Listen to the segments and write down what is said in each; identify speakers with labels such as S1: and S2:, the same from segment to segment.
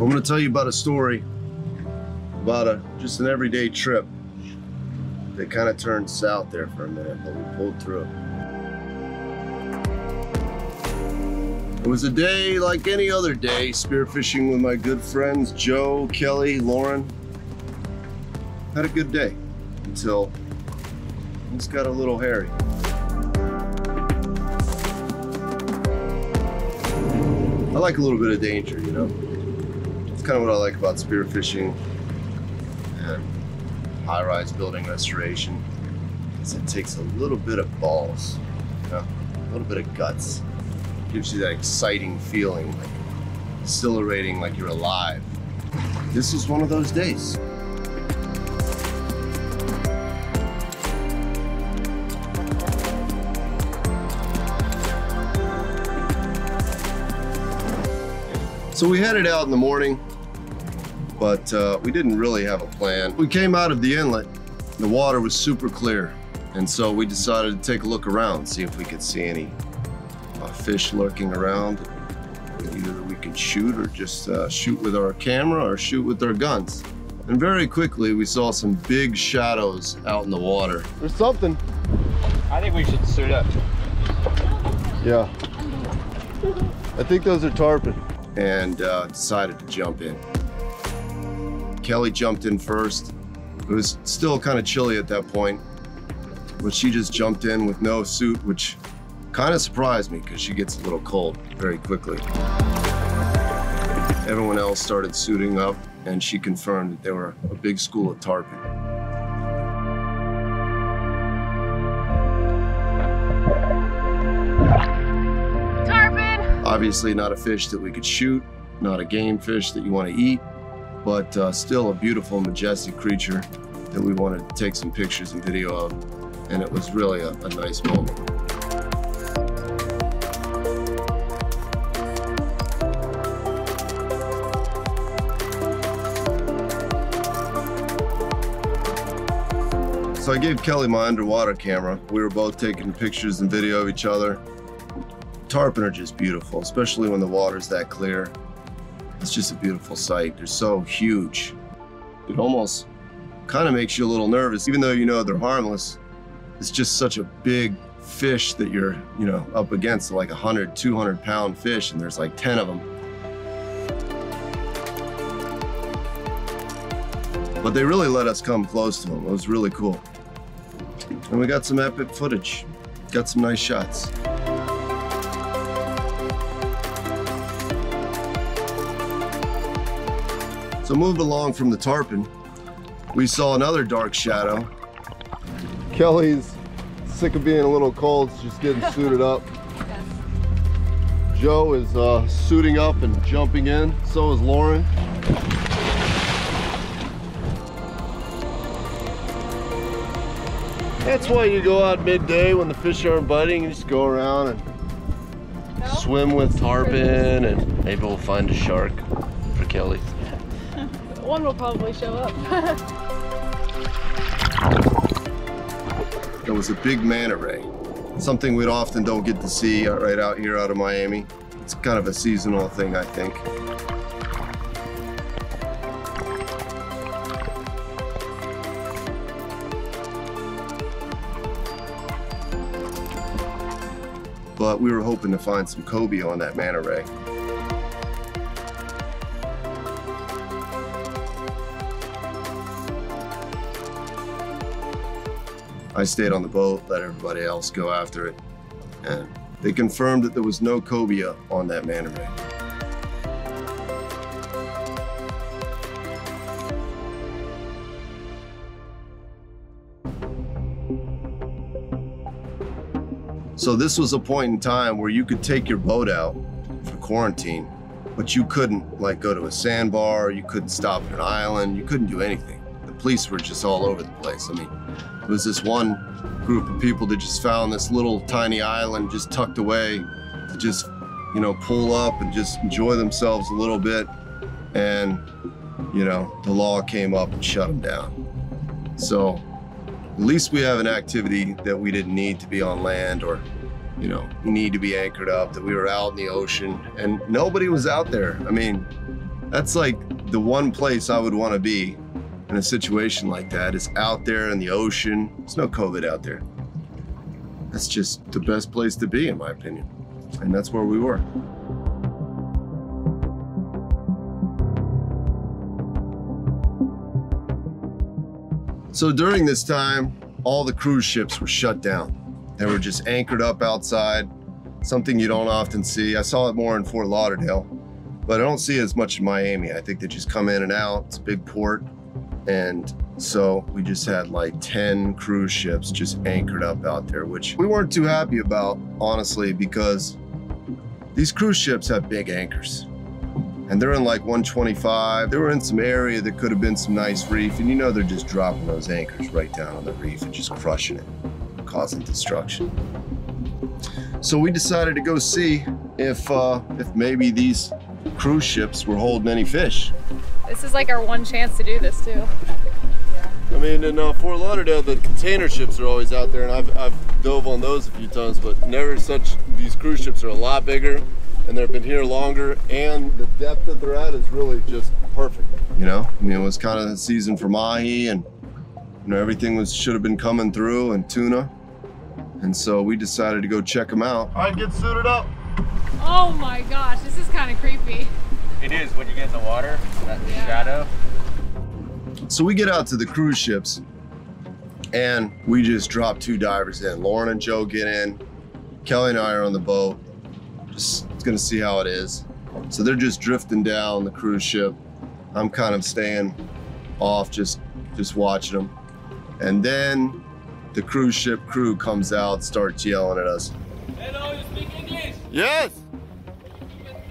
S1: I'm going to tell you about a story about just an everyday trip that kind of turned south there for a minute, but we pulled through it. It was a day like any other day, spearfishing with my good friends Joe, Kelly, Lauren. Had a good day until things got a little hairy. I like a little bit of danger, you know. It's kind of what I like about spearfishing and high-rise building restoration. Is it takes a little bit of balls, you know, a little bit of guts. Gives you that exciting feeling, like exhilarating, like you're alive. This was one of those days. So we headed out in the morning, but we didn't really have a plan. We came out of the inlet, the water was super clear, and so we decided to take a look around, see if we could see any fish lurking around. Either we could shoot or just shoot with our camera or shoot with our guns. And very quickly we saw some big shadows out in the water. There's something.
S2: I think we should suit up.
S1: Yeah. I think those are tarpon. And decided to jump in. Kelly jumped in first. It was still kind of chilly at that point, but she just jumped in with no suit, which kind of surprised me because she gets a little cold very quickly. Everyone else started suiting up, and she confirmed that there were a big school of tarpon. Obviously not a fish that we could shoot, not a game fish that you want to eat, but still a beautiful, majestic creature that we wanted to take some pictures and video of, and it was really a nice moment. So I gave Kelly my underwater camera. We were both taking pictures and video of each other. Tarpon are just beautiful, especially when the water's that clear. It's just a beautiful sight. They're so huge. It almost kind of makes you a little nervous, even though you know they're harmless. It's just such a big fish that you're, you know, up against, like 100, 200 pound fish, and there's like 10 of them. But they really let us come close to them. It was really cool. And we got some epic footage. Got some nice shots. So moved along from the tarpon, we saw another dark shadow. Kelly's sick of being a little cold, so just getting suited up. Yes. Joe is suiting up and jumping in, so is Lauren. That's why you go out midday when the fish aren't biting, you just go around and swim with tarpon, and maybe we'll find a shark for Kelly.
S3: One will probably show up.
S1: There was a big manta ray, something we often don't get to see right out here out of Miami. It's kind of a seasonal thing, I think. But we were hoping to find some cobia on that manta ray. I stayed on the boat, let everybody else go after it, and they confirmed that there was no cobia on that manta ray. So this was a point in time where you could take your boat out for quarantine, but you couldn't like go to a sandbar, you couldn't stop at an island, you couldn't do anything. The police were just all over the place. I mean, it was this one group of people that just found this little tiny island just tucked away to just, you know, pull up and just enjoy themselves a little bit. And, you know, the law came up and shut them down. So at least we have an activity that we didn't need to be on land or, you know, need to be anchored up, that we were out in the ocean and nobody was out there. I mean, That's like the one place I would want to be in a situation like that, is out there in the ocean. There's no COVID out there. That's just the best place to be, in my opinion. And that's where we were. So during this time, all the cruise ships were shut down. They were just anchored up outside, something you don't often see. I saw it more in Fort Lauderdale, but I don't see it as much in Miami. I think they just come in and out. It's a big port. And so we just had like 10 cruise ships just anchored up out there, which we weren't too happy about, honestly, because these cruise ships have big anchors. And they're in like 125. They were in some area that could have been some nice reef, and you know they're just dropping those anchors right down on the reef and just crushing it, causing destruction. So we decided to go see if maybe these cruise ships were holding any fish.
S3: This is like our one chance to do this too.
S1: I mean, in Fort Lauderdale, the container ships are always out there, and I've dove on those a few times, but never such. These cruise ships are a lot bigger, and they've been here longer, and the depth that they're at is really just perfect. You know, I mean, it was kind of the season for mahi, and you know, everything should have been coming through, and tuna, and so we decided to go check them out. All right, get suited up.
S3: Oh my gosh, this is kind of creepy.
S2: It is when you get in the water, that shadow.
S1: So we get out to the cruise ships, and we just drop 2 divers in. Lauren and Joe get in. Kelly and I are on the boat, just gonna see how it is. So they're just drifting down the cruise ship. I'm kind of staying off, just watching them. And then the cruise ship crew comes out, starts yelling at us.
S4: Hello, you speak English?
S1: Yes.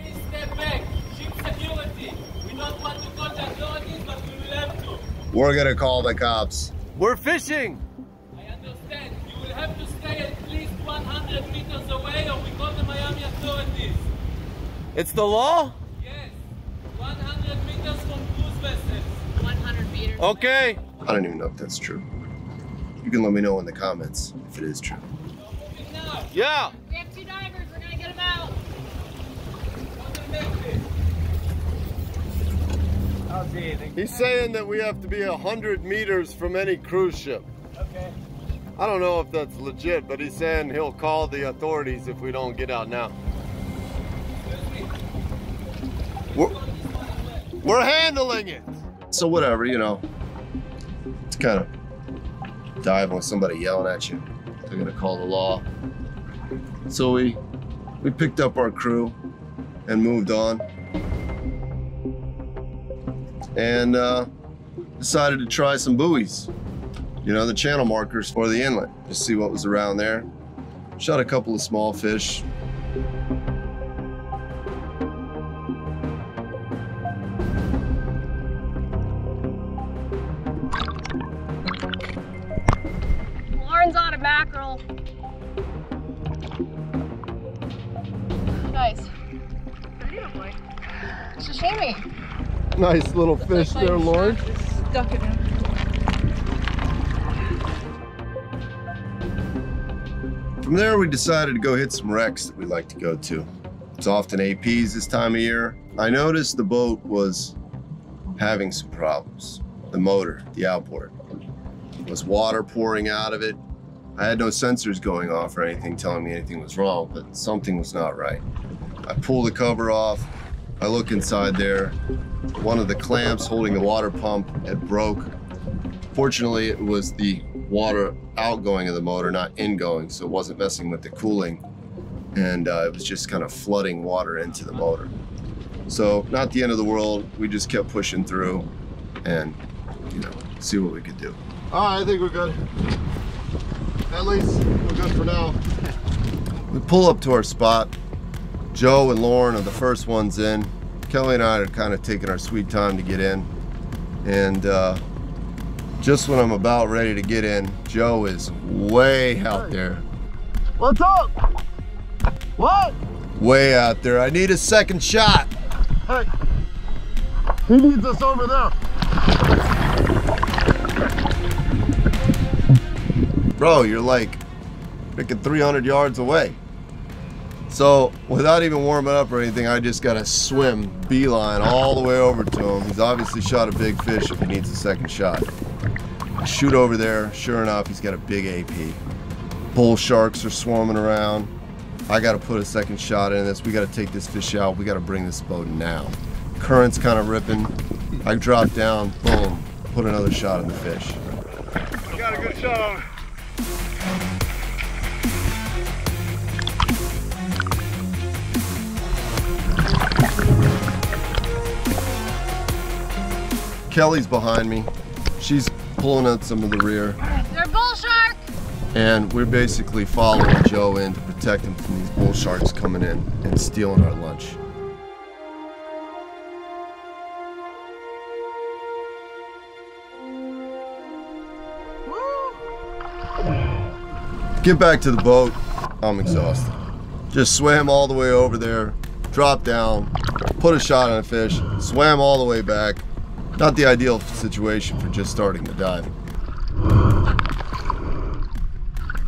S4: Please step back. Ship security. We don't want to call the authorities, but we will have to.
S1: We're gonna call the cops.
S5: We're fishing.
S4: I understand. You will have to stay at least 100 meters away or we call the Miami authorities.
S5: It's the law?
S4: Yes. 100 meters from cruise vessels.
S3: 100 meters.
S5: Okay.
S1: I don't even know if that's true. You can let me know in the comments if it is true.
S4: We're moving now.
S5: Yeah.
S3: We have 2 divers, we're gonna get them out.
S4: On the next bit.
S2: I don't see anything.
S1: He's saying that we have to be 100 meters from any cruise ship.
S2: Okay.
S1: I don't know if that's legit, but he's saying he'll call the authorities if we don't get out now. We're handling it. So whatever, you know, it's kind of diving with somebody yelling at you. They're gonna call the law. So we picked up our crew and moved on, and decided to try some buoys. You know, the channel markers for the inlet, just see what was around there. Shot a couple of small fish.
S3: Lauren's on a mackerel. Nice. Sashimi.
S1: Nice little fish there, Lauren.
S3: Stuck in him.
S1: From there, we decided to go hit some wrecks that we like to go to. It's often APs this time of year. I noticed the boat was having some problems. The motor, the outboard, was water pouring out of it. I had no sensors going off or anything telling me anything was wrong, but something was not right. I pull the cover off. I look inside there. One of the clamps holding the water pump had broke. Fortunately, it was the water outgoing of the motor, not ingoing, so it wasn't messing with the cooling, and it was just kind of flooding water into the motor. So not the end of the world. We just kept pushing through and, you know, see what we could do. All right, I think we're good. At least we're good for now. We pull up to our spot. Joe and Lauren are the first ones in. Kelly and I are kind of taking our sweet time to get in, and just when I'm about ready to get in, Joe is way out there.
S5: What's up? What?
S1: Way out there. I need a second shot.
S5: Hey, he needs us over there.
S1: Bro, you're like freaking 300 yards away. So without even warming up or anything, I just got to swim beeline all the way over to him. He's obviously shot a big fish if he needs a second shot. I shoot over there. Sure enough, he's got a big AP. Bull sharks are swarming around. I got to put a second shot in this. We got to take this fish out. We got to bring this boat now. Current's kind of ripping. I drop down, boom, put another shot in the fish.
S5: I got a good shot on it.
S1: Kelly's behind me. She's pulling out some of the rear.
S3: They're bull shark!
S1: And we're basically following Joe in to protect him from these bull sharks coming in and stealing our lunch. Get back to the boat. I'm exhausted. Just swam all the way over there, dropped down, put a shot on a fish, swam all the way back. Not the ideal situation for just starting to dive.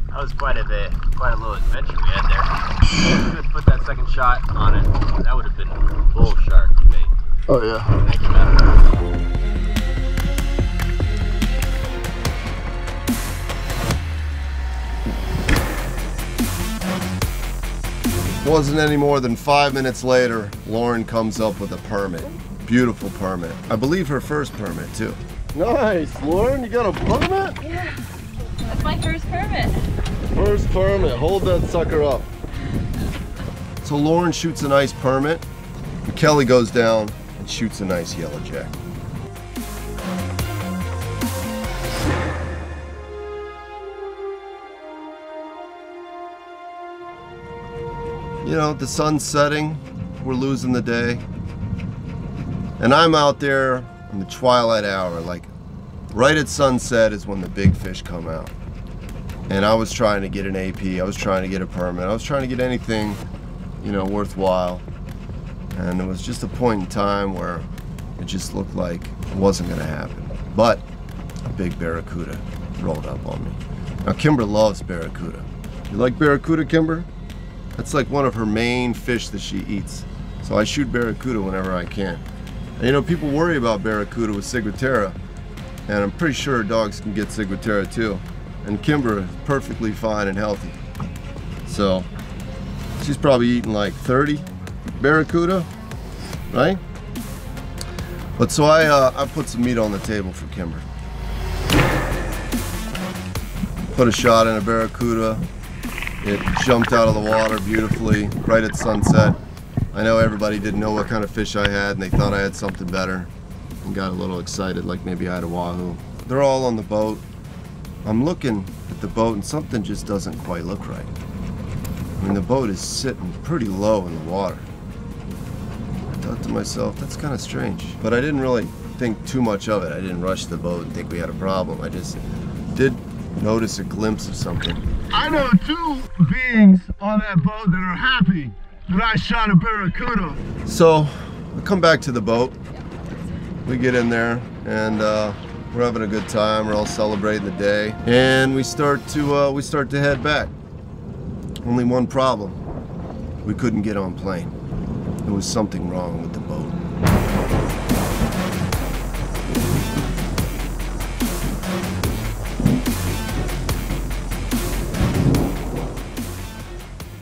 S2: That was quite a little adventure we had there. If we could put that second shot on it, that would have been bull shark bait.
S5: Oh yeah.
S2: Thank you, man.
S1: Wasn't any more than 5 minutes later, Lauren comes up with a permit. Beautiful permit. I believe her first permit too. Nice, Lauren, you got a permit?
S3: Yeah. That's my first permit.
S1: First permit, hold that sucker up. So Lauren shoots a nice permit, and Kelly goes down and shoots a nice yellowjack. You know, the sun's setting, we're losing the day. And I'm out there in the twilight hour, like right at sunset is when the big fish come out. And I was trying to get an AP, I was trying to get a permit, I was trying to get anything, you know, worthwhile. And it was just a point in time where it just looked like it wasn't gonna happen. But a big barracuda rolled up on me. Now Kimber loves barracuda. You like barracuda, Kimber? That's like one of her main fish that she eats. So I shoot barracuda whenever I can. And you know, people worry about barracuda with ciguatera, and I'm pretty sure dogs can get ciguatera too. And Kimber is perfectly fine and healthy. So she's probably eating like 30 barracuda, right? But so I put some meat on the table for Kimber. Put a shot in a barracuda. It jumped out of the water beautifully right at sunset. I know everybody didn't know what kind of fish I had and they thought I had something better and got a little excited, like maybe I had a wahoo. They're all on the boat. I'm looking at the boat and something just doesn't quite look right. I mean, the boat is sitting pretty low in the water. I thought to myself, that's kind of strange. But I didn't really think too much of it. I didn't rush the boat and think we had a problem. I just did notice a glimpse of something.
S5: I know two beings on that boat that are happy that I shot a barracuda.
S1: So we come back to the boat. We get in there and we're having a good time. We're all celebrating the day, and we start to head back. Only one problem: we couldn't get on plane. There was something wrong with the boat.